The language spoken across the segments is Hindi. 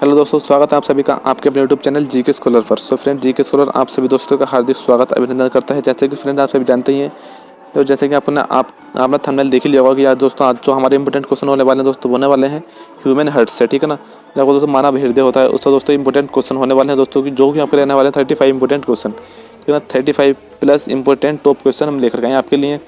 हेलो दोस्तों, स्वागत है आप सभी का आपके अपने यूट्यूब चैनल जीके स्कॉलर पर। सो फ्रेंड, जीके स्कॉलर आप सभी दोस्तों का हार्दिक स्वागत अभिनंदन करता है। जैसे कि फ्रेंड आप सभी जानते ही हैं, तो जैसे कि आपने थंबनेल देख ही लिया होगा कि आज दोस्तों आज जो हमारे इंपॉर्टेंट क्वेश्चन होने वाले हैं दोस्तों, होने वाले हैं ह्यूमन हर्ट से। ठीक है ना, जब दोस्तों मानव हृदय होता है उससे दोस्तों इंपॉर्टेंट क्वेश्चन होने वाले हैं दोस्तों, की जो भी आपके रहने वाले हैं 35 इंपॉर्टेंट क्वेश्चन। ठीक है ना, 35 प्लस इंपॉर्टेंट टॉप क्वेश्चन हम लेकर आए आपके लिए,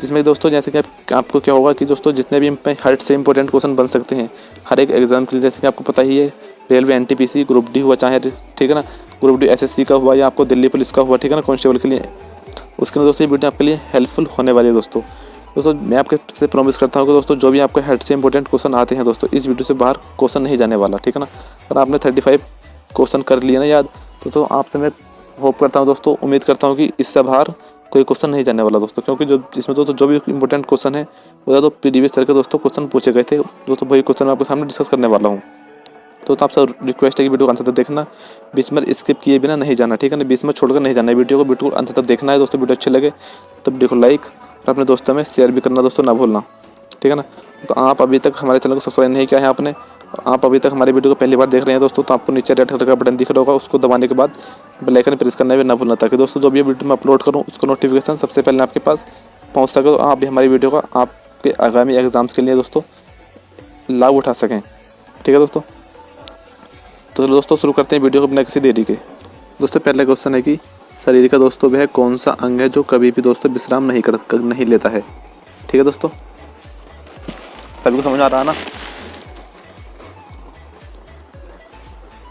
जिसमें दोस्तों जैसे कि आपको क्या होगा कि दोस्तों जितने भी हर्ट से इंपॉर्टेंट क्वेश्चन बन सकते हैं हर एक एग्जाम के लिए, जैसे कि आपको पता ही है रेलवे एनटीपीसी ग्रुप डी हुआ, चाहे ठीक है ना ग्रुप डी एसएससी का हुआ या आपको दिल्ली पुलिस का हुआ, ठीक है ना कांस्टेबल के लिए, उसके लिए दोस्तों ये वीडियो आपके लिए हेल्पफुल होने वाली है दोस्तों मैं आपके से प्रॉमिस करता हूँ कि दोस्तों जो भी आपके हेड से इंपॉर्टेंट क्वेश्चन आते हैं दोस्तों, इस वीडियो से बाहर क्वेश्चन नहीं जाने वाला। ठीक है ना, अगर आपने 35 क्वेश्चन कर लिए ना याद, तो आपसे मैं होप करता हूँ दोस्तों, उम्मीद करता हूँ कि इससे बाहर कोई क्वेश्चन नहीं जाने वाला दोस्तों, क्योंकि जो इसमें दोस्तों जो भी इंपॉर्टेंट क्वेश्चन है वो तो प्रीवियस ईयर के दोस्तों क्वेश्चन पूछे गए थे दोस्तों, वही क्वेश्चन मैं आपके सामने डिस्कस करने वाला हूँ। तो आप सब रिक्वेस्ट है कि वीडियो को अंत तक देखना, बीच में स्किप किए बिना नहीं जाना। ठीक है ना, बीच में छोड़कर नहीं जाना है, वीडियो को बिल्कुल अंत तक देखना है दोस्तों। वीडियो अच्छे लगे तो वीडियो को लाइक और अपने दोस्तों में शेयर भी करना दोस्तों, ना भूलना। ठीक है ना, तो आप अभी तक हमारे चैनल को सब्सक्राइब नहीं किया है आपने, आप अभी तक हमारे वीडियो को पहली बार देख रहे हैं दोस्तों, तो आपको नीचे रेड कलर का बटन दिख रहा होगा, उसको दबाने के बाद बेल आइकन प्रेस करना भी ना भूलना, ताकि दोस्तों जो भी वीडियो मैं अपलोड करूँ उसका नोटिफिकेशन सबसे पहले आपके पास पहुँच सके, तो आप भी हमारी वीडियो का आपके आगामी एग्जाम्स के लिए दोस्तों लाभ उठा सकें। ठीक है दोस्तों, तो दोस्तों शुरू करते हैं वीडियो को बिना किसी देरी के। दोस्तों पहला क्वेश्चन है कि शरीर का दोस्तों वह कौन सा अंग है जो कभी भी दोस्तों विश्राम नहीं लेता है। ठीक है दोस्तों, सभी को समझ आ रहा है ना?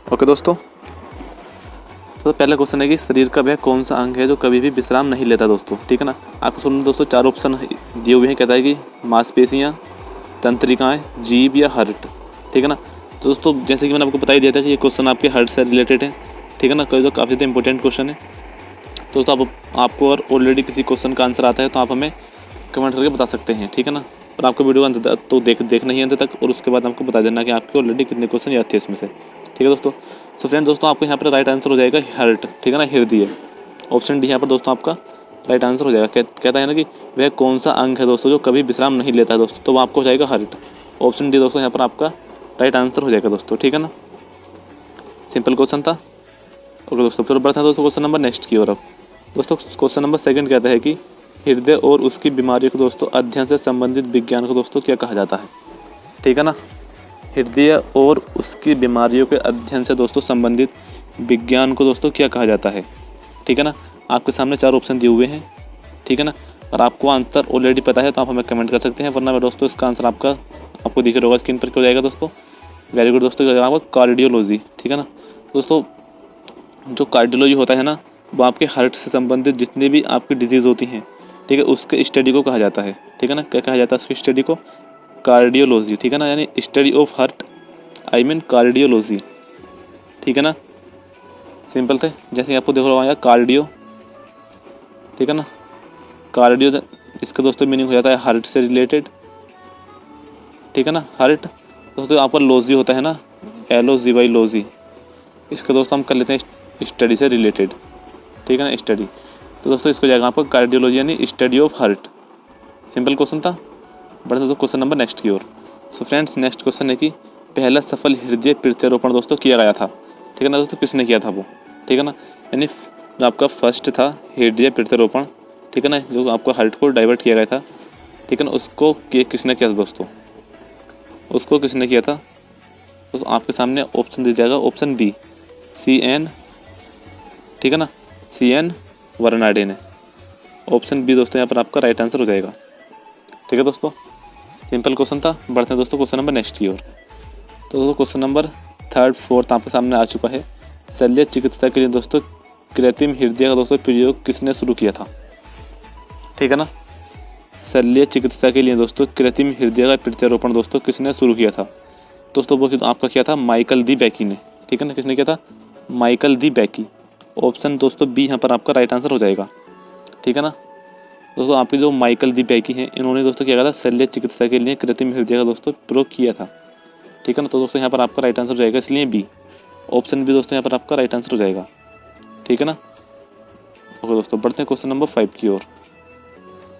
ओके दोस्तों, तो पहला क्वेश्चन है कि शरीर का वह कौन सा अंग है जो कभी भी विश्राम नहीं लेता दोस्तों। ठीक है ना, आपको सुन दोस्तों 4 ऑप्शन दिए हुए हैं, कहता है कि मांसपेशियाँ, तंत्रिकाएँ, जीभ या हार्ट। ठीक है ना, तो दोस्तों जैसे कि मैंने आपको बता ही दिया था कि ये क्वेश्चन आपके हार्ट से रिलेटेड है। ठीक है ना, तो काफ़ी ज़्यादा इंपॉर्टेंट क्वेश्चन है। तो दोस्तों आपको अगर ऑलरेडी किसी क्वेश्चन का आंसर आता है तो आप हमें कमेंट करके बता सकते हैं। ठीक है ना, और आपको वीडियो का अंत तक तो देखना ही अंत तक, और उसके बाद आपको बता देना कि आपके ऑलरेडी कितने क्वेश्चन याद थे इसमें से। ठीक है दोस्तों, सो फ्रेंड दोस्तों आपको यहाँ पर राइट आंसर हो जाएगा हार्ट। ठीक है ना, हृदय, ऑप्शन डी यहाँ पर दोस्तों आपका राइट आंसर हो जाएगा। कहता है ना कि वह कौन सा अंग है दोस्तों जो कभी विश्राम नहीं लेता है दोस्तों, तो वो आपको हो जाएगा हार्ट। ऑप्शन डी दोस्तों यहाँ पर आपका राइट आंसर हो जाएगा दोस्तों। ठीक है ना, सिंपल क्वेश्चन था। ओके दोस्तों, फिर बढ़ते हैं दोस्तों क्वेश्चन नंबर नेक्स्ट की ओर। अब दोस्तों क्वेश्चन नंबर 2 कहता है कि हृदय और उसकी बीमारियों को दोस्तों अध्ययन से संबंधित विज्ञान को दोस्तों क्या कहा जाता है। ठीक है ना, हृदय और उसकी बीमारियों के अध्ययन से दोस्तों संबंधित विज्ञान को दोस्तों क्या कहा जाता है। ठीक है ना, आपके सामने 4 ऑप्शन दिए हुए हैं। ठीक है ना, और आपको आंसर ऑलरेडी पता है तो आप हमें कमेंट कर सकते हैं, वरना दोस्तों इसका आंसर आपको दिख रहा होगा स्क्रीन पर, क्या हो जाएगा दोस्तों। वेरी गुड दोस्तों, क्या आपका कार्डियोलॉजी। ठीक है ना दोस्तों, जो कार्डियोलॉजी होता है ना, वो आपके हार्ट से संबंधित जितनी भी आपकी डिजीज़ होती हैं, ठीक है, उसके स्टडी को कहा जाता है। ठीक है ना, क्या कहा जाता है उसकी स्टडी को? कार्डियोलॉजी। ठीक है ना, यानी study of heart, I mean cardiology. ठीक है ना, सिंपल थे, जैसे आपको देख रहा हूँ कार्डियो। ठीक है ना, कार्डियो इसका दोस्तों मीनिंग हो जाता है हार्ट से रिलेटेड। ठीक है ना, हार्ट दोस्तों आपका लॉजी होता है ना, LOGY लॉजी, इसका दोस्तों हम कर लेते हैं स्टडी से रिलेटेड। ठीक है ना, स्टडी, तो दोस्तों इसको जाएगा आपका कार्डियोलॉजी यानी study of heart. Simple question था। बढ़ते दोस्तों क्वेश्चन नंबर नेक्स्ट की ओर। सो फ्रेंड्स नेक्स्ट क्वेश्चन है कि पहला सफल हृदय प्रत्यारोपण दोस्तों किया गया था। ठीक है ना दोस्तों, किसने किया था वो? ठीक है ना, यानी जो आपका फर्स्ट था हृदय प्रत्यारोपण, ठीक है ना, जो आपका हार्ट को डाइवर्ट किया गया था, ठीक है ना, उसको किसने किया था दोस्तों? उसको किसने किया था? तो आपके सामने ऑप्शन दिया जाएगा, ऑप्शन बी CN। ठीक है ना, CN वर्नाडे ने। ऑप्शन बी दोस्तों यहाँ पर आपका राइट आंसर हो जाएगा। ठीक है दोस्तों, सिंपल क्वेश्चन था। बढ़ते हैं दोस्तों क्वेश्चन नंबर नेक्स्ट की ओर। तो दोस्तों क्वेश्चन नंबर 3, 4 आपके सामने आ चुका है। शल्य चिकित्सा के लिए दोस्तों कृत्रिम हृदय का दोस्तों प्रयोग किसने शुरू किया था? ठीक है ना, शल्य चिकित्सा के लिए दोस्तों कृत्रिम हृदय का प्रत्यारोपण दोस्तों किसने शुरू किया था? दोस्तों वो आपका किया था माइकल दी बैकी ने। ठीक है ना, किसने किया था? माइकल दी बैकी। ऑप्शन दोस्तों बी यहाँ पर आपका राइट आंसर हो जाएगा। ठीक है ना दोस्तों, आपके जो माइकल दी बैकी हैं, इन्होंने दोस्तों क्या कहा था? शल्य चिकित्सा के लिए कृत्रिम हृदय का दोस्तों प्रयोग किया था। ठीक है ना, तो दोस्तों यहाँ पर आपका राइट आंसर हो जाएगा, इसलिए बी, ऑप्शन बी दोस्तों यहाँ पर आपका राइट आंसर हो जाएगा। ठीक है ना, ओके दोस्तों, बढ़ते हैं क्वेश्चन नंबर 5 की ओर।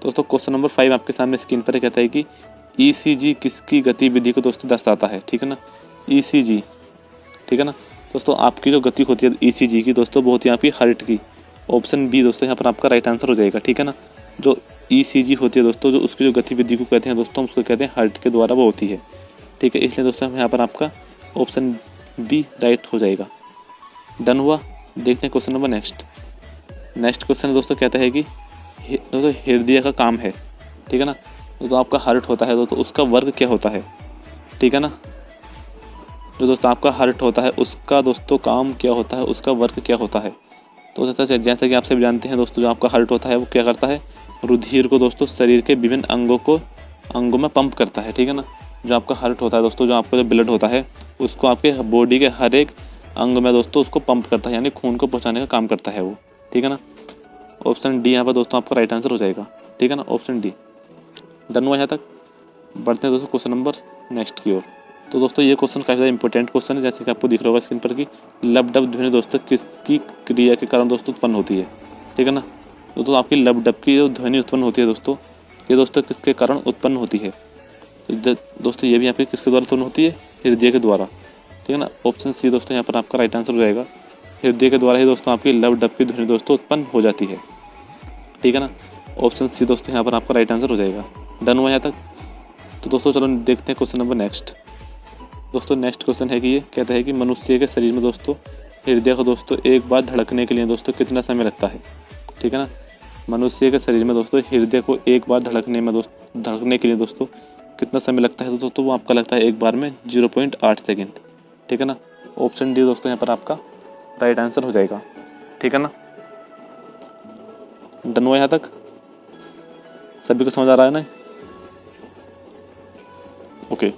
दोस्तों क्वेश्चन नंबर 5 आपके सामने स्क्रीन पर कहता है कि ECG किसकी गतिविधि को दोस्तों दर्शाता है? ठीक है ना, ECG ठीक है ना दोस्तों। आपकी जो गति होती है ECG की दोस्तों वो होती है आपकी हार्ट की। ऑप्शन बी दोस्तों यहाँ पर आपका राइट आंसर हो जाएगा, ठीक है ना। जो ECG होती है दोस्तों, जो उसकी जो गतिविधि को कहते हैं दोस्तों, उसको कहते हैं हार्ट के द्वारा वो होती है, ठीक है। इसलिए दोस्तों यहाँ पर आपका ऑप्शन बी राइट हो जाएगा। डन हुआ। देखते हैं क्वेश्चन नंबर नेक्स्ट क्वेश्चन दोस्तों कहता है कि दोस्तों हृदय का काम है, ठीक है ना। तो आपका हार्ट होता है दोस्तों, उसका वर्क क्या होता है, ठीक है ना। जो दोस्तों आपका हार्ट होता है उसका दोस्तों काम क्या होता है, उसका वर्क क्या होता है। तो जैसा कि आप सभी जानते हैं दोस्तों, जो आपका हार्ट होता है वो क्या करता है, रुधिर को दोस्तों शरीर के विभिन्न अंगों में पंप करता है, ठीक है ना। जो आपका हार्ट होता है दोस्तों, जो आपका जो ब्लड होता है उसको आपके बॉडी के हर एक अंग में दोस्तों उसको पंप करता है, यानी खून को पहुँचाने का काम करता है वो, ठीक है ना। ऑप्शन डी यहाँ पर दोस्तों आपका राइट आंसर हो जाएगा, ठीक है ना, ऑप्शन डी। डन हुआ यहाँ तक। बढ़ते हैं दोस्तों क्वेश्चन नंबर नेक्स्ट की ओर। तो दोस्तों ये क्वेश्चन काफ़ी ज़्यादा इंपॉर्टेंट क्वेश्चन है, जैसे कि आपको दिख रहा होगा स्क्रीन पर कि लब डब ध्वनि दोस्तों किसकी क्रिया के कारण दोस्तों उत्पन्न होती है, ठीक है ना। दोस्तों आपकी लब डब की जो ध्वनि उत्पन्न होती है दोस्तों, ये दोस्तों किसके कारण उत्पन्न होती है। तो दोस्तों ये भी आपकी किसके द्वारा उत्पन्न होती है, हृदय के द्वारा, ठीक है ना। ऑप्शन सी दोस्तों यहाँ पर आपका राइट आंसर हो जाएगा। हृदय के द्वारा ही दोस्तों आपकी लब डब की ध्वनि दोस्तों उत्पन्न हो जाती है, ठीक है ना। ऑप्शन सी दोस्तों यहाँ पर आपका राइट आंसर हो जाएगा। डन हुआ यहाँ तक। तो दोस्तों चलो देखते हैं क्वेश्चन नंबर नेक्स्ट। दोस्तों नेक्स्ट क्वेश्चन है कि ये कहता है कि मनुष्य के शरीर में दोस्तों हृदय को दोस्तों एक बार धड़कने के लिए दोस्तों कितना समय लगता है, ठीक है ना। मनुष्य के शरीर में दोस्तों हृदय को एक बार धड़कने के लिए दोस्तों कितना समय लगता है, दोस्तों वो आपका लगता है एक बार में 0.8 सेकेंड, ठीक है ना। ऑप्शन डी दोस्तों यहाँ पर आपका राइट आंसर हो जाएगा, ठीक है ना। डन हुआ यहाँ तक। सभी को समझ आ रहा है ना। ओके,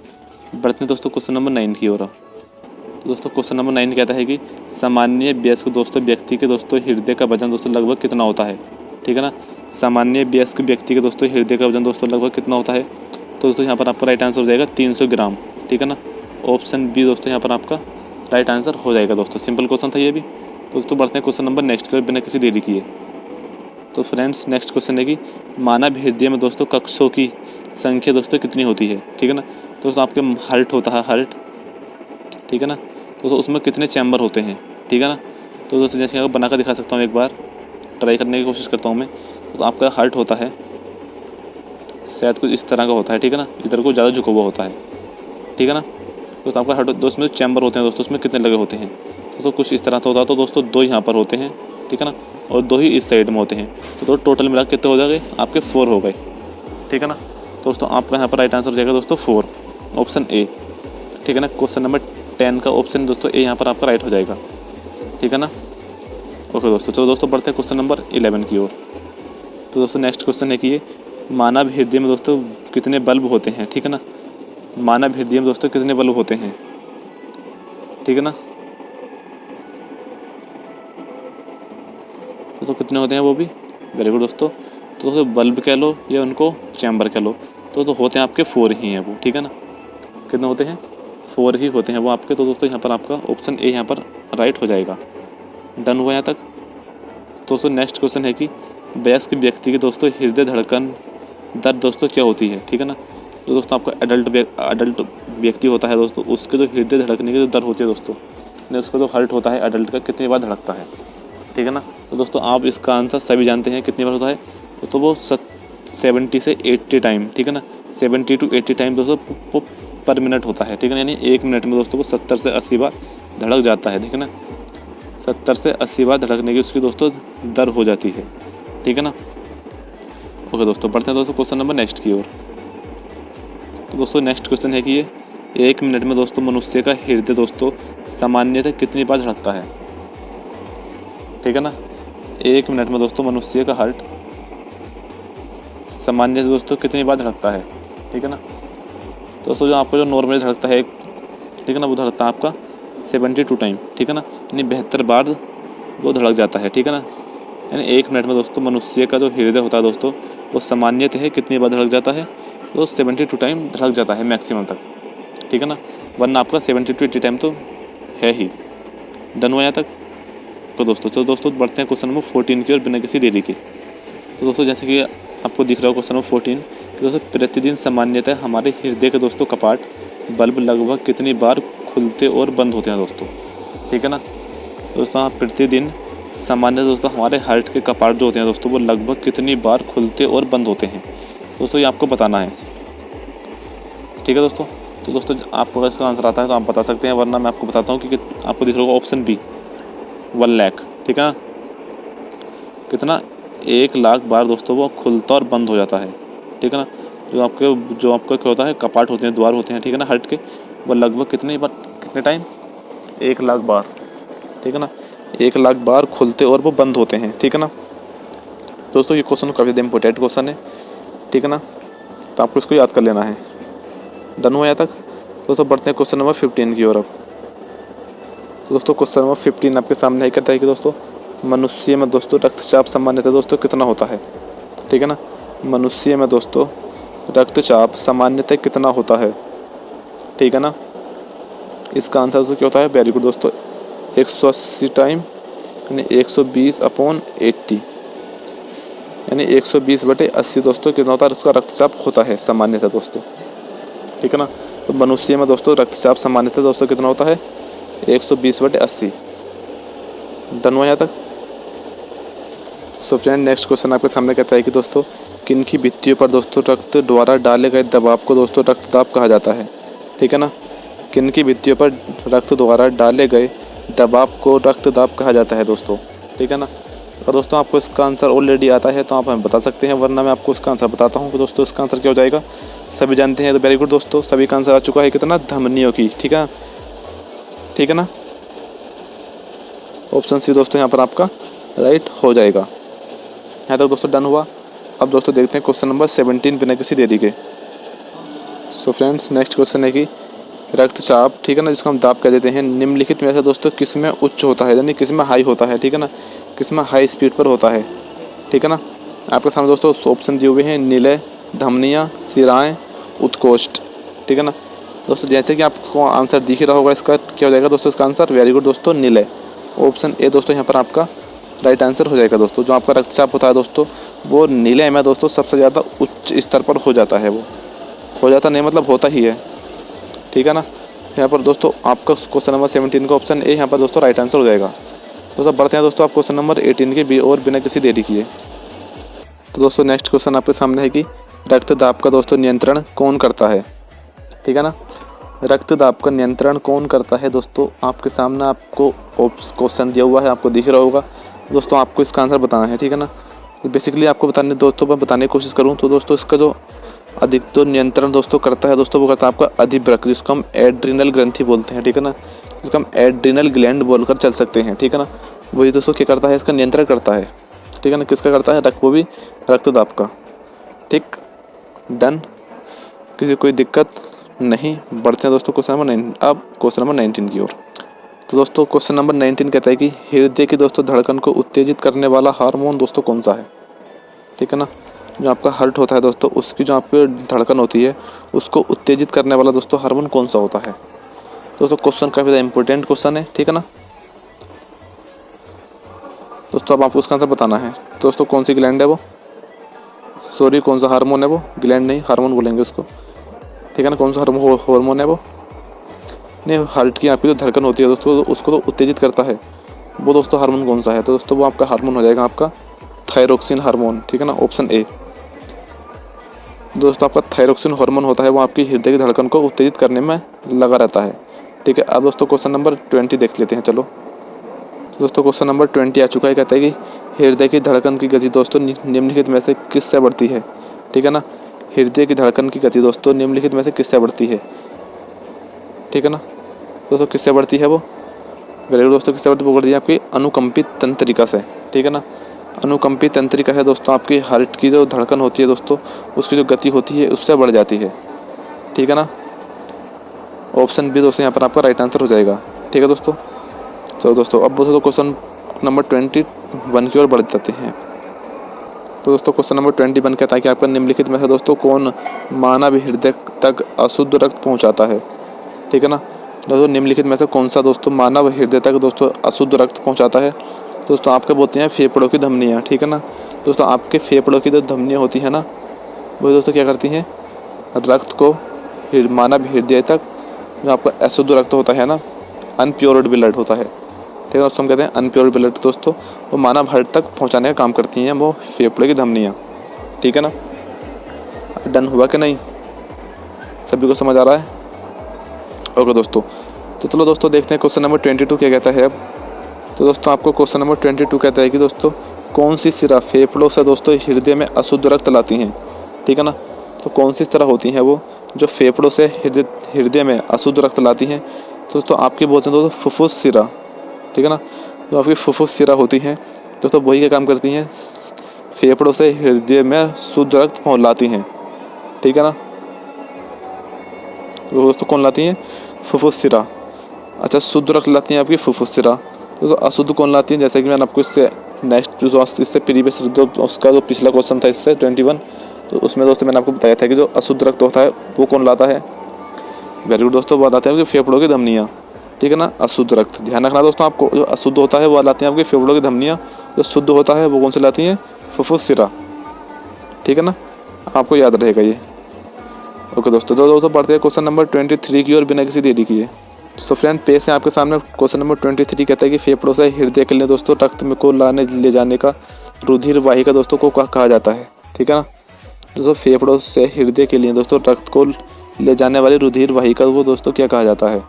बढ़ते हैं दोस्तों क्वेश्चन नंबर 9 की ओर। तो दोस्तों क्वेश्चन नंबर 9 कहता है कि सामान्य वयस्क दोस्तों व्यक्ति के दोस्तों हृदय का वजन दोस्तों लगभग कितना होता है, ठीक है ना। सामान्य वयस्क व्यक्ति के दोस्तों हृदय का वजन दोस्तों लगभग कितना होता है। तो दोस्तों यहाँ पर आपका राइट आंसर हो जाएगा 300 ग्राम, ठीक है ना। ऑप्शन बी दोस्तों यहाँ पर आपका राइट आंसर हो जाएगा दोस्तों। सिंपल क्वेश्चन था ये भी। तो दोस्तों बढ़ते हैं क्वेश्चन नंबर नेक्स्ट के बिना किसी देरी किए। तो फ्रेंड्स नेक्स्ट क्वेश्चन है कि मानव हृदय में दोस्तों कक्षों की संख्या दोस्तों कितनी होती है, ठीक है ना। तो दोस्तों आपके हार्ट होता है हार्ट, ठीक है ना। तो उसमें कितने चैम्बर होते हैं, ठीक है ना। तो दोस्तों जैसे बना कर दिखा सकता हूँ, एक बार ट्राई करने की कोशिश करता हूँ मैं। तो आपका हार्ट होता है शायद कुछ इस तरह का होता है, ठीक है ना। इधर को ज़्यादा झुका हुआ होता है, ठीक है ना। तो आपका हार्ट दोस्तों में चैम्बर होते हैं दोस्तों, उसमें कितने लगे होते हैं। तो कुछ इस तरह से होता है। तो दोस्तों 2 यहाँ पर होते हैं, ठीक है ना, और 2 ही इस साइड में होते हैं। तो टोटल मिला कितने हो जाएंगे आपके 4 हो गए, ठीक है ना। दोस्तों आपका यहाँ पर राइट आंसर हो जाएगा दोस्तों 4, ऑप्शन ए, ठीक है ना। क्वेश्चन नंबर 10 का ऑप्शन दोस्तों ए यहाँ पर आपका राइट हो जाएगा, ठीक है ना। ओके दोस्तों, चलो दोस्तों बढ़ते हैं क्वेश्चन नंबर 11 की ओर। तो दोस्तों नेक्स्ट क्वेश्चन है कि ये मानव हृदय में दोस्तों कितने बल्ब होते हैं, ठीक है ना। मानव हृदय में दोस्तों कितने बल्ब होते हैं, ठीक है ना। तो कितने होते हैं वो भी, वेरी गुड दोस्तों। तो दोस्तों बल्ब कह लो या उनको चैम्बर कह लो, तो होते हैं आपके 4 ही हैं वो, ठीक है ना। कितने होते हैं, 4 ही होते हैं वो आपके। तो दोस्तों यहाँ पर आपका ऑप्शन ए यहाँ पर राइट हो जाएगा। डन हुआ यहाँ तक। दोस्तों नेक्स्ट क्वेश्चन है कि वयस्क व्यक्ति की दोस्तों हृदय धड़कन दर दोस्तों क्या होती है, ठीक है ना। तो दोस्तों आपका अडल्ट व्यक्ति होता है दोस्तों, उसके जो हृदय धड़कने की जो दर होती है दोस्तों, उसका जो हार्ट होता है अडल्ट का कितनी बार धड़कता है, ठीक है ना। तो दोस्तों आप इसका आंसर सभी जानते हैं कितनी बार होता है। तो वो 70 से 80 टाइम, ठीक है ना। 70 to 80 टाइम दोस्तों वो पर मिनट होता है, ठीक है ना। यानी 1 मिनट में दोस्तों वो 70 से 80 बार धड़क जाता है, ठीक है ना। 70 से 80 बार धड़कने की उसकी दोस्तों दर हो जाती है, ठीक है ना। ओके दोस्तों बढ़ते हैं दोस्तों क्वेश्चन नंबर नेक्स्ट की ओर। तो दोस्तों नेक्स्ट क्वेश्चन है कि ये 1 मिनट में दोस्तों मनुष्य का हृदय दोस्तों सामान्यतः कितनी बार धड़कता है, ठीक है ना। 1 मिनट में दोस्तों मनुष्य का हार्ट सामान्य दोस्तों कितनी बार धड़कता है, ठीक है ना। दोस्तों जो आपको जो नॉर्मली धड़कता है, ठीक है ना, वो धड़कता है आपका 72 टाइम, ठीक है ना। यानी 72 बार वो धड़क जाता है, ठीक है ना। यानी 1 मिनट में दोस्तों मनुष्य का जो हृदय होता है दोस्तों वो सामान्यतः कितनी बार धड़क जाता है, तो 72 टाइम धड़क जाता है मैक्सिमम तक, ठीक है ना। वरना आपका 70 to 80 टाइम तो है ही। डन हुआ यहाँ तक। तो दोस्तों बढ़ते हैं क्वेश्चन नंबर 14 की और बिना किसी देरी के। तो दोस्तों जैसे कि आपको दिख रहा हो क्वेश्चन नंबर 14 कि दोस्तों प्रतिदिन सामान्यतः हमारे हृदय के दोस्तों कपाट बल्ब लगभग कितनी बार खुलते और बंद होते हैं दोस्तों, ठीक है ना दोस्तों। प्रतिदिन सामान्य दोस्तों हमारे हार्ट के कपाट जो होते हैं दोस्तों वो लगभग कितनी बार खुलते और बंद होते हैं दोस्तों, ये आपको बताना है। ठीक है दोस्तों। तो दोस्तों आपको इसका आंसर आता है तो आप बता सकते हैं, वरना मैं आपको बताता हूँ कि आपको दिख रहा होगा ऑप्शन बी 1 लाख। ठीक है, कितना 1 लाख बार दोस्तों वो खुलता और बंद हो जाता है। ठीक है ना, जो आपका क्या होता है, कपाट होते हैं, द्वार होते हैं, ठीक है ना, हार्ट के, वो लगभग कितने टाइम 1 लाख बार। ठीक है ना, 1 लाख बार खुलते और वो बंद होते हैं। ठीक है ना दोस्तों, ये क्वेश्चन काफ़ी ज़्यादा इंपॉर्टेंट क्वेश्चन है। ठीक है ना, तो आपको इसको याद कर लेना है। डन हुआ यहाँ तक दोस्तों। बढ़ते हैं क्वेश्चन नंबर 15 की ओर अब। तो दोस्तों क्वेश्चन नंबर 15 आपके सामने ही कहता है कि दोस्तों मनुष्य में दोस्तों रक्तचाप सामान्यतः दोस्तों कितना होता है। ठीक है ना, मनुष्य में दोस्तों रक्तचाप सामान्यतः कितना होता है। ठीक है ना, इसका आंसर दोस्तों क्या होता है, वेरी गुड दोस्तों, 180 टाइम यानी 120/80 यानी 120/80 दोस्तों कितना होता है, उसका रक्तचाप होता है सामान्यतः दोस्तों। ठीक है ना, तो मनुष्य में दोस्तों रक्तचाप सामान्यतः दोस्तों कितना होता है, 120/80। डन हुआ यहाँ तक। सो फ्रेंड नेक्स्ट क्वेश्चन आपके सामने कहता है कि दोस्तों किन की भित्तियों पर दोस्तों रक्त द्वारा डाले गए दबाव को दोस्तों रक्तदाब कहा जाता है। ठीक है ना, किन की भित्तियों पर रक्त द्वारा डाले गए दबाव को रक्तदाब कहा जाता है दोस्तों। ठीक है ना, और दोस्तों आपको इसका आंसर ऑलरेडी आता है तो आप हमें बता सकते हैं, वरना मैं आपको इसका आंसर बताता हूँ कि दोस्तों इसका आंसर क्या हो जाएगा। सभी जानते हैं तो वेरी गुड दोस्तों, सभी का आंसर आ चुका है, कितना, धमनियों की। ठीक है, ठीक है ना, ऑप्शन सी दोस्तों यहाँ पर आपका राइट हो जाएगा। यहाँ तक दोस्तों डन हुआ। अब दोस्तों देखते हैं क्वेश्चन नंबर 17 बिना किसी देरी के। सो फ्रेंड्स नेक्स्ट क्वेश्चन है कि रक्तचाप, ठीक है ना, जिसको हम दाब कह देते हैं, निम्नलिखित में से दोस्तों किस में उच्च होता है, यानी किस में हाई होता है। ठीक है ना, किस में हाई स्पीड पर होता है। ठीक है ना, आपके सामने दोस्तों ऑप्शन दिए हुए हैं, निलय, धमनियाँ, सिराएँ, उत्कोष्ठ। ठीक है ना दोस्तों, जैसे कि आपको आंसर दिख ही रहा होगा, इसका क्या हो जाएगा दोस्तों, इसका आंसर वेरी गुड दोस्तों, निलय। ऑप्शन ए दोस्तों यहाँ पर आपका राइट आंसर हो जाएगा दोस्तों। जो आपका रक्तचाप होता है दोस्तों वो निलय में दोस्तों सबसे ज़्यादा उच्च स्तर पर हो जाता है। वो हो जाता नहीं मतलब होता ही है। ठीक है ना, यहाँ पर दोस्तों आपका क्वेश्चन नंबर 17 का ऑप्शन ए यहाँ पर दोस्तों राइट आंसर हो जाएगा। दोस्तों बढ़ते हैं दोस्तों आप क्वेश्चन नंबर 18 के भी और बिना किसी देरी किए। तो दोस्तों नेक्स्ट क्वेश्चन आपके सामने है कि रक्तदाब का दोस्तों नियंत्रण कौन करता है। ठीक है ना, रक्तदाब का नियंत्रण कौन करता है दोस्तों, आपके सामने आपको क्वेश्चन दिया हुआ है, आपको दिख रहा होगा दोस्तों, आपको इसका आंसर बताना है। ठीक है ना, तो बेसिकली आपको बताने की कोशिश करूं तो दोस्तों इसका जो अधिक तो नियंत्रण दोस्तों करता है दोस्तों वो करता है आपका अधिवृक्क, जिसको हम एड्रिनल ग्रंथि बोलते हैं। ठीक है ना, जिसको हम एड्रिनल ग्लैंड बोलकर चल सकते हैं। ठीक है ना, वही दोस्तों क्या करता है, इसका नियंत्रण करता है। ठीक है ना, किसका करता है, वो भी रक्तदाब का। ठीक, डन, किसी कोई दिक्कत नहीं। बढ़ते हैं दोस्तों क्वेश्चन नंबर 9, अब क्वेश्चन नंबर 19 की ओर। तो दोस्तों क्वेश्चन नंबर 19 कहता है कि हृदय की दोस्तों धड़कन को उत्तेजित करने वाला हार्मोन दोस्तों कौन सा है। ठीक है ना, जो आपका हार्ट होता है दोस्तों उसकी जो आपकी धड़कन होती है उसको उत्तेजित करने वाला दोस्तों हार्मोन कौन सा होता है। दोस्तों क्वेश्चन काफ़ी ज़्यादा इंपॉर्टेंट क्वेश्चन है। ठीक है ना दोस्तों, अब आपको उसका आंसर बताना है। दोस्तों कौन सी ग्लैंड है वो, सॉरी कौन सा हार्मोन है वो, ग्लैंड नहीं हार्मोन बोलेंगे उसको। ठीक है ना, कौन सा हार्मोन है वो, नहीं हार्ट की आपकी जो धड़कन होती है दोस्तों उसको तो उत्तेजित करता है, वो दोस्तों हार्मोन कौन सा है। तो दोस्तों वो आपका हार्मोन हो जाएगा आपका थायरोक्सिन हार्मोन। ठीक है ना, ऑप्शन ए दोस्तों आपका थायरोक्सिन हार्मोन होता है, वो आपकी हृदय की धड़कन को उत्तेजित करने में लगा रहता है। ठीक है, अब दोस्तों क्वेश्चन नंबर 20 देख लेते हैं। चलो दोस्तों क्वेश्चन नंबर 20 आ चुका है, कहता है कि हृदय की धड़कन की गति दोस्तों निम्नलिखित में से किससे बढ़ती है। ठीक है ना, हृदय की धड़कन की गति दोस्तों निम्नलिखित में से किससे बढ़ती है। ठीक है ना दोस्तों, किससे बढ़ती है वो, वेरी गुड दोस्तों, किससे बढ़ती है, वो बढ़ती है आपकी अनुकंपित तंत्रिका से। ठीक है ना, अनुकंपित तंत्रिका है दोस्तों आपकी हार्ट की जो धड़कन होती है दोस्तों उसकी जो गति होती है उससे बढ़ जाती है। ठीक है ना, ऑप्शन बी दोस्तों यहाँ पर आपका राइट आंसर हो जाएगा। ठीक है दोस्तों, चलो दोस्तों अब दोस्तों क्वेश्चन नंबर 21 की ओर बढ़ जाते हैं। तो दोस्तों क्वेश्चन नंबर 21 कहता है कि आपका निम्नलिखित में से दोस्तों कौन मानव हृदय तक अशुद्ध रक्त पहुँचाता है। ठीक है ना दोस्तों, निम्नलिखित में से कौन सा दोस्तों मानव हृदय तक दोस्तों अशुद्ध रक्त पहुंचाता है। दोस्तों आपके बोलते हैं फेफड़ों की धमनियाँ। ठीक है ना दोस्तों, आपके फेफड़ों की जो धमनियाँ होती हैं ना वो दोस्तों क्या करती हैं, रक्त को मानव हृदय तक जो आपका अशुद्ध रक्त होता है ना अनप्योर्ड ब्लड होता है, ठीक है, उसको हम कहते हैं अनप्योर्ड ब्लड दोस्तों। वो मानव हर्ट तक पहुंचाने का काम करती हैं वो फेफड़े की धमनियाँ, ठीक है ना। डन हुआ कि नहीं, सभी को समझ आ रहा है? ओके दोस्तों, तो चलो दोस्तों देखते हैं क्वेश्चन नंबर 22 क्या कहता है अब। तो दोस्तों आपको क्वेश्चन नंबर 22 कहता है कि दोस्तों कौन सी सिरा फेफड़ों से दोस्तों हृदय में अशुद्ध रक्त लाती हैं, ठीक है ना। तो कौन सी तरह होती हैं वो जो फेफड़ों से हृदय में अशुद्ध रक्त लाती हैं। तो दोस्तों आपकी बोलते हैं दोस्तों फुफ्फुस सिरा, ठीक है ना। जो आपकी फुफ्फुस सिरा होती हैं दोस्तों वही क्या काम करती हैं, फेफड़ों से हृदय में शुद्ध रक्त लाती हैं, ठीक है ना। तो दोस्तों कौन लाती हैं, फुफ्फुस सिरा। अच्छा, शुद्ध रक्त लाती हैं आपकी फुफ्फुस सिरा। तो अशुद्ध कौन लाती है, जैसे कि मैंने आपको इससे नेक्स्ट जो इससे प्रीवियस उसका जो पिछला क्वेश्चन था इससे 21, तो उसमें दोस्तों मैंने आपको बताया था कि जो अशुद्ध रक्त होता है वो कौन लाता है। वेरी गुड दोस्तों, वो लाते हैं आपके फेफड़ों की धमनियाँ, ठीक है ना। अशुद्ध रक्त ध्यान रखना दोस्तों आपको, जो अशुद्ध होता है वो लाती हैं आपके फेफड़ों की धमनियाँ, जो शुद्ध होता है वो कौन से लाती हैं, फुफ्फुस सिरा, ठीक है ना। आपको याद रहेगा ये। ओके दोस्तों, तो दोस्तों बढ़ते हैं क्वेश्चन नंबर 23 की ओर बिना किसी देरी किए। तो फ्रेंड पेश है आपके सामने क्वेश्चन नंबर 23 कहता है कि फेफड़ों से हृदय के लिए दोस्तों रक्त में को लाने ले जाने का रुधिर वाहिका दोस्तों को कहा जाता है, ठीक है ना। दोस्तों फेफड़ों से हृदय के लिए दोस्तों रक्त को ले जाने वाली रुधिर वाहिका वो दोस्तों क्या कहा जाता है,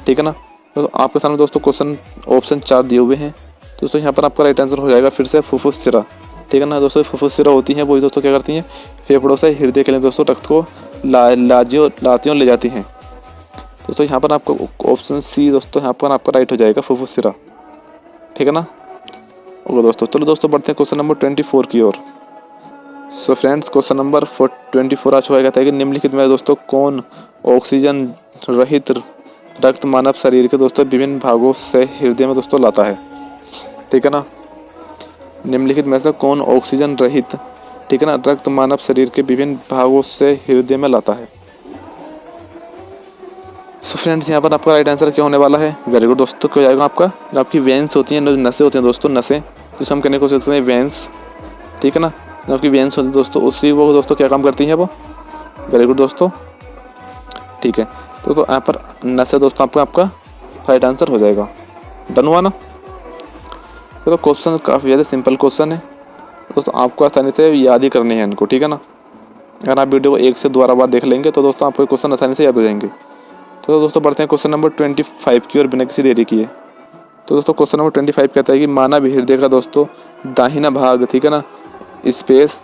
ठीक है ना। तो आपके सामने दोस्तों क्वेश्चन ऑप्शन 4 दिए हुए हैं दोस्तों। यहाँ पर आपका राइट आंसर हो जाएगा फिर से फुफ्फुस सिरा, ठीक है ना। दोस्तों फुफ्फुस सिरा होती हैं वही दोस्तों क्या करती हैं, फेफड़ों से हृदय के लिए दोस्तों रक्त को लाती और ले जाती हैं। दोस्तों यहाँ पर आपको ऑप्शन सी दोस्तों यहाँ पर आपका राइट हो जाएगा फुफ्फुस सिरा, ठीक है ना। ओके दोस्तों, चलो दोस्तों बढ़ते हैं क्वेश्चन नंबर 24 की ओर। सो फ्रेंड्स क्वेश्चन नंबर 24 आ चुका है, कहता है कि निम्नलिखित में दोस्तों कौन ऑक्सीजन रहित रक्त मानव शरीर के दोस्तों विभिन्न भागों से हृदय में दोस्तों लाता है, ठीक है ना। निम्नलिखित में से कौन ऑक्सीजन रहित, ठीक है ना, रक्त मानव शरीर के विभिन्न भागों से हृदय में लाता है। सो फ्रेंड्स यहाँ पर आपका राइट आंसर क्या होने वाला है, वेरी गुड दोस्तों, क्या हो जाएगा आपका, जो आपकी वेंस होती हैं, नसें होती हैं दोस्तों, नसें जिसे हम कहने की कोशिश करते हैं वेंस, ठीक है ना। जो आपकी वेंस होती है दोस्तों उसी वो दोस्तों क्या काम करती हैं वो, वेरी गुड दोस्तों, ठीक है। तो यहाँ पर नसें दोस्तों आपका राइट आंसर हो जाएगा। डन हुआ ना। तो क्वेश्चन काफ़ी ज़्यादा सिंपल क्वेश्चन है दोस्तों, आपको आसानी से याद ही करने हैं इनको, ठीक है ना। अगर आप वीडियो को एक से दोबारा बार देख लेंगे तो दोस्तों आपको क्वेश्चन आसानी से याद हो जाएंगे। तो दोस्तों बढ़ते हैं क्वेश्चन नंबर 25 की ओर बिना किसी देरी किए। तो दोस्तों क्वेश्चन नंबर 25 कहता है कि मानव हृदय का दोस्तों दाहिना भाग, ठीक है ना, स्पेस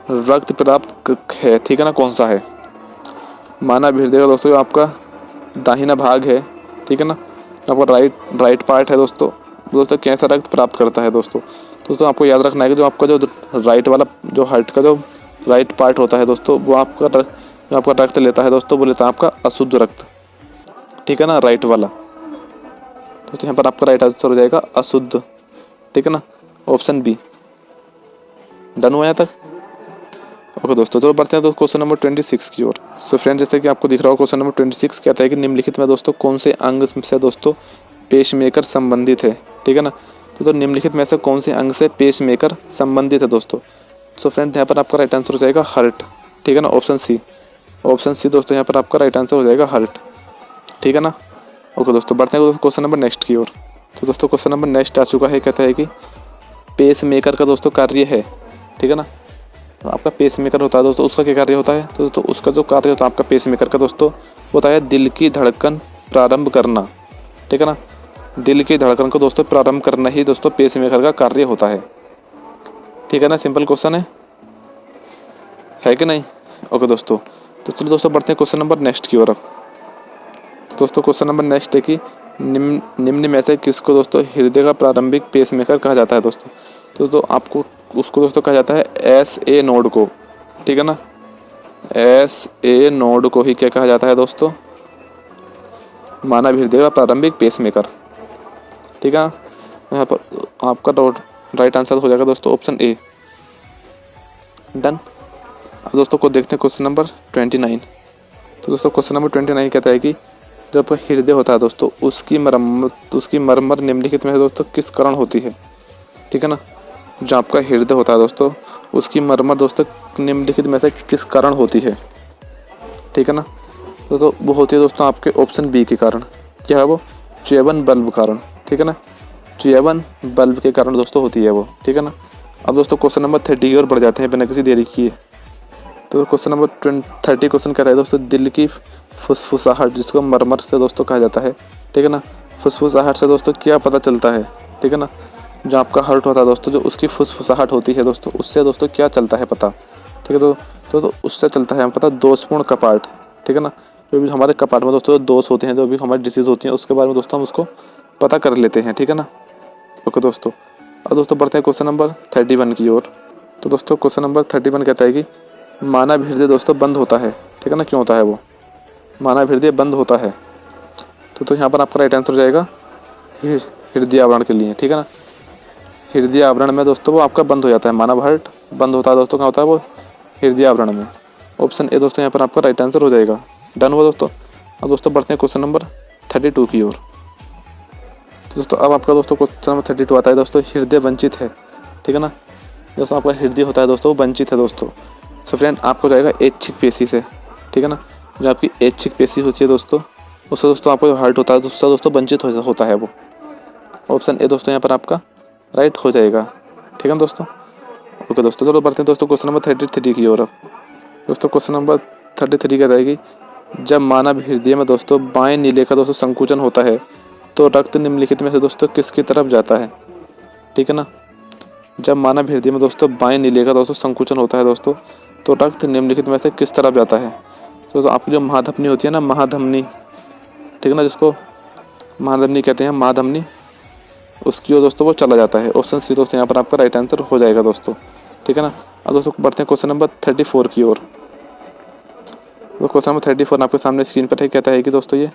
रक्त प्राप्त है, ठीक है ना, कौन सा है। मानव हृदय का दोस्तों आपका दाहिना भाग है, ठीक है ना, आपका राइट पार्ट है दोस्तों कैसा रक्त प्राप्त करता है दोस्तों आपको याद रखना है कि जो आपका जो राइट वाला जो हार्ट का जो राइट पार्ट होता है दोस्तों वो आपका जो आपका रक्त लेता है दोस्तों वो लेता है आपका अशुद्ध रक्त, ठीक है ना, राइट वाला। तो यहाँ पर आपका राइट आंसर हो जाएगा अशुद्ध, ठीक है ना, ऑप्शन बी। डन हुआ यहाँ तक। ओके दोस्तों, चलो बढ़ते हैं तो क्वेश्चन नंबर 26 की ओर। सो फ्रेंड जैसे कि आपको दिख रहा हो क्वेश्चन नंबर 26 कहता है कि निम्नलिखित में दोस्तों कौन से अंग से दोस्तों पेसमेकर संबंधित है, ठीक है ना। तो निम्नलिखित में से कौन से अंग से पेसमेकर संबंधित है दोस्तों। सो फ्रेंड यहाँ पर आपका राइट आंसर हो जाएगा हार्ट, ठीक है ना, ऑप्शन सी दोस्तों यहाँ पर आपका राइट आंसर हो जाएगा हार्ट, ठीक है ना। ओके दोस्तों बढ़ते हैं क्वेश्चन नंबर नेक्स्ट की ओर। तो दोस्तों क्वेश्चन नंबर नेक्स्ट आ चुका है, कहता है कि पेसमेकर का दोस्तों कार्य है, ठीक है ना। तो आपका पेसमेकर होता है दोस्तों उसका क्या कार्य होता है, तो दोस्तों उसका जो कार्य होता है आपका पेसमेकर का दोस्तों होता है दिल की धड़कन प्रारंभ करना, ठीक है ना। दिल की धड़कन को दोस्तों प्रारंभ करना ही दोस्तों पेसमेकर का कार्य होता है, ठीक है ना। सिंपल क्वेश्चन है कि नहीं। ओके दोस्तों, तो चलो दोस्तों बढ़ते हैं क्वेश्चन नंबर नेक्स्ट की ओर। तो दोस्तों क्वेश्चन नंबर नेक्स्ट है कि निम्न में से किसको दोस्तों हृदय का प्रारंभिक पेसमेकर कहा जाता है दोस्तों। तो आपको उसको दोस्तों कहा जाता है SA नोड को, ठीक है ना। SA नोड को ही क्या कहा जाता है दोस्तों, मानव हृदय का प्रारंभिक पेसमेकर, ठीक है। यहाँ पर आपका राइट आंसर हो जाएगा दोस्तों ऑप्शन ए। डन। अब दोस्तों को देखते हैं क्वेश्चन नंबर 29। तो दोस्तों क्वेश्चन नंबर 29 कहता है कि जो आपका हृदय होता है दोस्तों उसकी मरम्मत निम्नलिखित में से दोस्तों किस कारण होती है, ठीक है ना। जो आपका हृदय होता है दोस्तों उसकी मरम्मत दोस्तों निम्नलिखित में से किस कारण होती है, ठीक है ना। तो वो होती है दोस्तों आपके ऑप्शन बी के कारण। क्या है वो, च्यवन बल्ब कारण, ठीक है ना, च्यवन बल्ब के कारण दोस्तों होती है वो, ठीक है ना। अब दोस्तों क्वेश्चन नंबर 30 की ओर बढ़ जाते हैं बिना किसी देरी किए। तो क्वेश्चन नंबर 30 क्वेश्चन कहता है दोस्तों, दिल की फुसफुसाहट जिसको मरमर से दोस्तों कहा जाता है, ठीक है ना, फुसफुसाहट से दोस्तों क्या पता चलता है, ठीक है ना, जो आपका हार्ट होता है दोस्तों, जो उसकी फुसफुसाहट होती है दोस्तों, उससे दोस्तों क्या चलता है पता, ठीक है। तो उससे चलता है पता दोषपूर्ण कपाट, ठीक है ना, जो भी हमारे कपाट में दोस्तों दोष होते हैं, जो भी हमारी डिसीज़ होती हैं उसके बारे में दोस्तों हम उसको पता कर लेते हैं, ठीक है ना। ओके दोस्तों, अब दोस्तों बढ़ते हैं क्वेश्चन नंबर 31 की ओर। तो दोस्तों क्वेश्चन नंबर 31 कहता है कि मानव हृदय दोस्तों बंद होता है, ठीक है ना, क्यों होता है वो, मानव हृदय बंद होता है। तो यहाँ पर आपका राइट आंसर हो जाएगा हृदय आवरण के लिए, ठीक है ना। हृदय आवरण में दोस्तों वो आपका बंद हो जाता है, मानव हार्ट बंद होता है दोस्तों, क्या होता है वो, हृदय आवरण में। ऑप्शन ए दोस्तों यहाँ पर आपका राइट आंसर हो जाएगा। डन हुआ दोस्तों। अब दोस्तों बढ़ते हैं क्वेश्चन नंबर 32 की ओर। तो दोस्तों अब आपका दोस्तों क्वेश्चन नंबर 32 आता है दोस्तों, हृदय वंचित है, ठीक है ना, दोस्तों आपका हृदय होता है दोस्तों वंचित है दोस्तों। सो फ्रेंड आपको जाएगा ऐच्छिक पेशी से, ठीक है ना, जो आपकी ऐच्छिक पेशी होती है दोस्तों, उससे दोस्तों आपको जो हार्ट होता है उससे दोस्तों वंचित होता है वो। ऑप्शन ए दोस्तों यहाँ पर आपका राइट हो जाएगा, ठीक है दोस्तों। ओके दोस्तों, चलो बढ़ते हैं दोस्तों क्वेश्चन नंबर 33 की ओर। दोस्तों क्वेश्चन नंबर 33 कहता है कि जब मानव हृदय में दोस्तों बाएं नीले का दोस्तों संकुचन होता है तो रक्त निम्नलिखित में से दोस्तों किसकी तरफ जाता है, ठीक है ना। जब मानव हृदय में दोस्तों बाएं नीले का दोस्तों संकुचन होता है दोस्तों, तो रक्त निम्नलिखित में से किस तरफ जाता है। तो आपकी जो महाधमनी होती है ना, महाधमनी, ठीक है ना, जिसको महाधमनी कहते हैं, महाधमनी, उसकी ओर दोस्तों वो चला जाता है। ऑप्शन सी दोस्तों यहाँ पर आपका राइट आंसर हो जाएगा दोस्तों, ठीक है ना। अब दोस्तों बढ़ते हैं क्वेश्चन नंबर 34 की ओर। तो क्वेश्चन नंबर 34 आपके सामने स्क्रीन पर है, कहता है कि दोस्तों ये,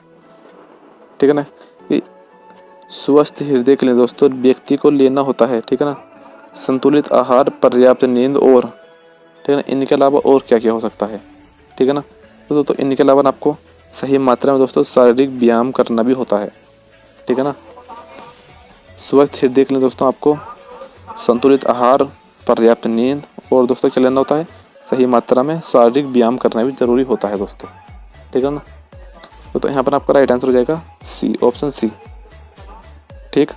ठीक है ना, कि स्वस्थ हृदय के लिए दोस्तों व्यक्ति को लेना होता है, ठीक है ना, संतुलित आहार, पर्याप्त नींद और, ठीक है ना, इनके अलावा और क्या क्या हो सकता है, ठीक है ना। तो दोस्तों इनके अलावा आपको सही मात्रा में दोस्तों शारीरिक व्यायाम करना भी होता है, ठीक है ना। स्वस्थ हृदय के लिए दोस्तों आपको संतुलित आहार, पर्याप्त नींद और दोस्तों क्या लेना होता है, सही मात्रा में शारीरिक व्यायाम करना भी जरूरी होता है दोस्तों, ठीक है ना। तो यहाँ पर आपका राइट आंसर हो जाएगा सी, ऑप्शन सी, ठीक।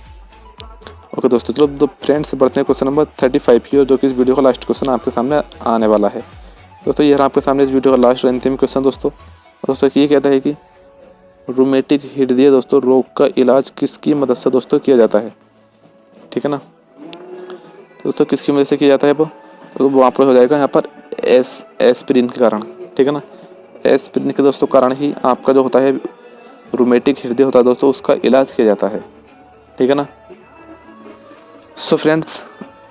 ओके दोस्तों, चलो तो फ्रेंड्स बढ़ते हैं क्वेश्चन नंबर 35 की ओर, जो कि इस वीडियो का लास्ट क्वेश्चन आपके सामने आने वाला है दोस्तों। ये आपके सामने इस वीडियो का लास्ट और अंतिम क्वेश्चन दोस्तों ये कहता है कि रूमेटिक हृदय दोस्तों रोग का इलाज किसकी मदद से दोस्तों किया जाता है, ठीक है ना। दोस्तों किसकी मदद से किया जाता है वो, तो वो आपको हो जाएगा यहाँ पर एस्पिरिन के कारण, ठीक है ना। एस्पिरिन के दोस्तों कारण ही आपका जो होता है रूमेटिक हृदय होता है दोस्तों, उसका इलाज किया जाता है, ठीक है ना। सो फ्रेंड्स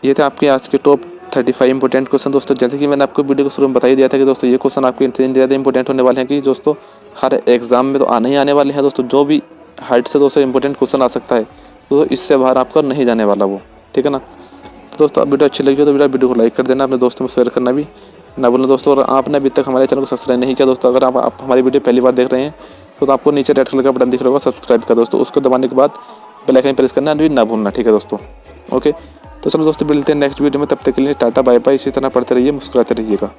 ये थे आपके आज के टॉप 35 इंपॉर्टेंट क्वेश्चन दोस्तों। जैसे कि मैंने आपको वीडियो को शुरू में बता ही दिया था कि दोस्तों ये क्वेश्चन आपके इतने ज़्यादा इंपॉर्टेंट होने वाले हैं कि दोस्तों हर एग्जाम में तो आने ही आने वाले हैं दोस्तों। जो भी हाइट से दोस्तों इंपॉर्टेंट क्वेश्चन आ सकता है तो इससे बाहर आपका नहीं जाने वाला वो, ठीक है ना। तो दोस्तों वीडियो अच्छी लगी हो तो वीडियो को लाइक कर देना, अपने दोस्तों में शेयर करना भी ना भूलना दोस्तों। और आपने अभी तक हमारे चैनल को सब्सक्राइब नहीं किया दोस्तों, अगर आप हमारी वीडियो पहली बार देख रहे हैं तो आपको नीचे रेड कलर का बटन दिख रहा होगा सब्सक्राइब का दोस्तों, उसको दबाने के बाद बेल आइकन प्रेस करना भी ना भूलना, ठीक है दोस्तों। ओके तो चलो दोस्तों मिलते हैं नेक्स्ट वीडियो में, तब तक के लिए टाटा बाय बाय। इसी तरह पढ़ते रहिए, मुस्कुराते रहिएगा।